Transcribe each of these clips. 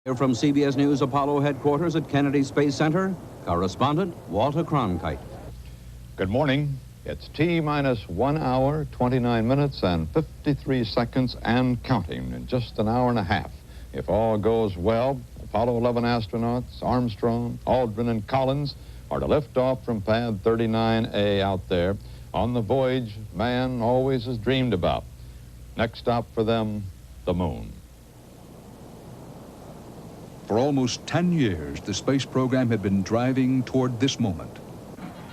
Here from CBS News Apollo headquarters at Kennedy Space Center, correspondent Walter Cronkite. Good morning. It's T-minus 1 hour, 29 minutes, and 53 seconds and counting in just an hour and a half. If all goes well, Apollo 11 astronauts, Armstrong, Aldrin, and Collins are to lift off from pad 39A out there on the voyage man always has dreamed about. Next stop for them, the moon. For almost 10 years, the space program had been driving toward this moment.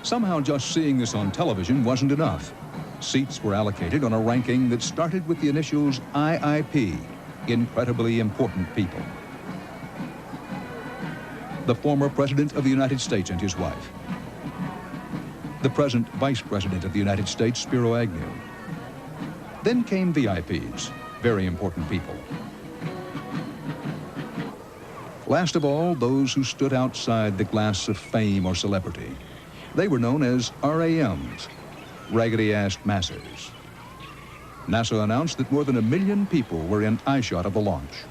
Somehow just seeing this on television wasn't enough. Seats were allocated on a ranking that started with the initials IIP, incredibly important people. The former President of the United States and his wife. The present Vice President of the United States, Spiro Agnew. Then came VIPs, very important people. Last of all, those who stood outside the glass of fame or celebrity. They were known as RAMs, raggedy-assed masses. NASA announced that more than 1 million people were in eyeshot of the launch.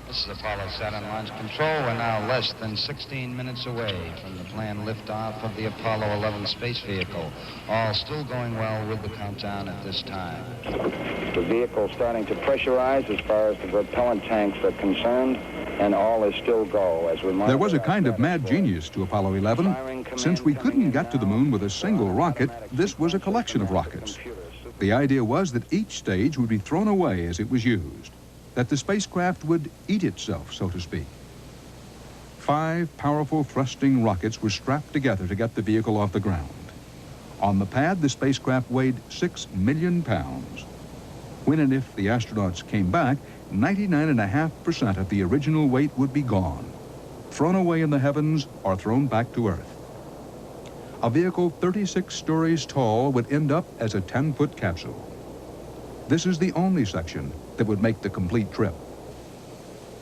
This is Apollo Saturn Launch Control. We're now less than 16 minutes away from the planned liftoff of the Apollo 11 space vehicle. All still going well with the countdown at this time. The vehicle starting to pressurize as far as the propellant tanks are concerned, and all is still go as we There was a kind of mad genius to Apollo 11. Since we couldn't get to the moon with a single rocket, this was a collection of rockets. The idea was that each stage would be thrown away as it was used, that the spacecraft would eat itself, so to speak. 5 powerful thrusting rockets were strapped together to get the vehicle off the ground. On the pad, the spacecraft weighed 6 million pounds. When and if the astronauts came back, 99.5% of the original weight would be gone, thrown away in the heavens or thrown back to Earth. A vehicle 36 stories tall would end up as a 10-foot capsule. This is the only section that would make the complete trip.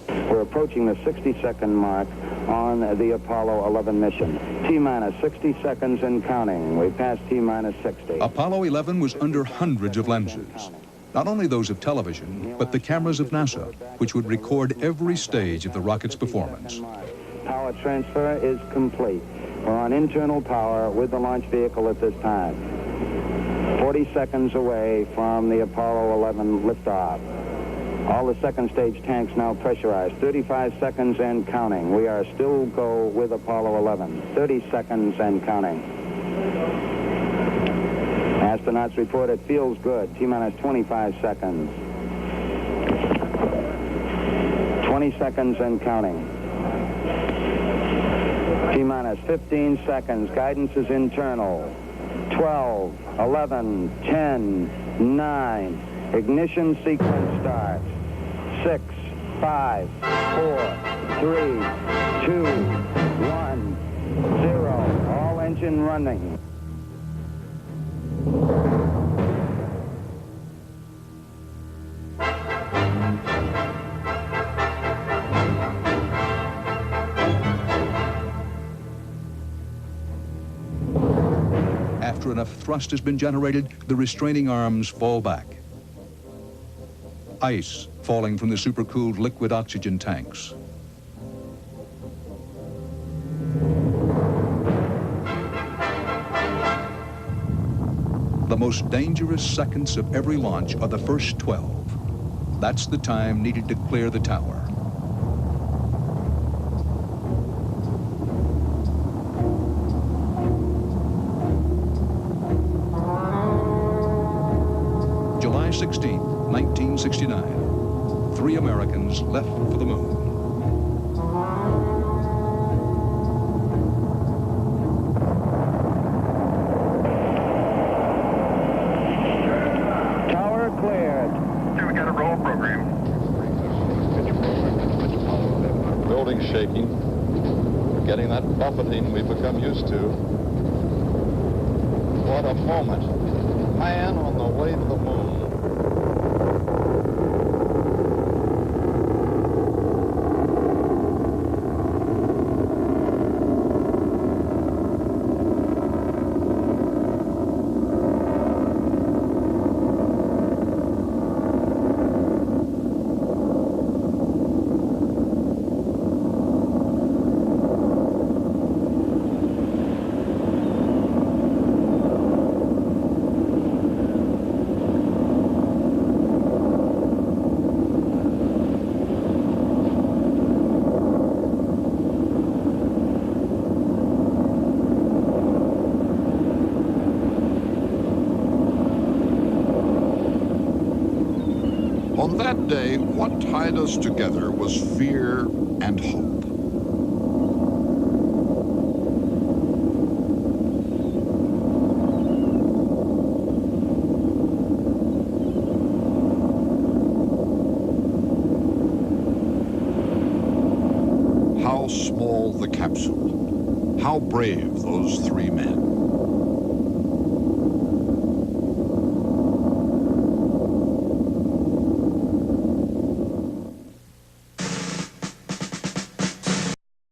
We're approaching the 60-second mark on the Apollo 11 mission. T-minus 60 seconds and counting. We passed T-minus 60. Apollo 11 was under hundreds of lenses. Not only those of television, but the cameras of NASA, which would record every stage of the rocket's performance. Power transfer is complete. We're on internal power with the launch vehicle at this time. 40 seconds away from the Apollo 11 liftoff. All the second stage tanks now pressurized. 35 seconds and counting. We are still go with Apollo 11. 30 seconds and counting. Astronauts report it feels good. T-minus 25 seconds. 20 seconds and counting. T-minus 15 seconds. Guidance is internal. 12, 11, 10, 9. Ignition sequence starts. 6, 5, 4, 3, 2, 1, 0. All engine running. After enough thrust has been generated, the restraining arms fall back. Ice falling from the supercooled liquid oxygen tanks. The most dangerous seconds of every launch are the first 12. That's the time needed to clear the tower. July 16th, 1969. 3 Americans left for the moon. Tower cleared. We got a roll program. Building shaking. We're getting that buffeting we've become used to. What a moment. Man on the way to the moon. day, what tied us together was fear and hope. How small the capsule. How brave those three men.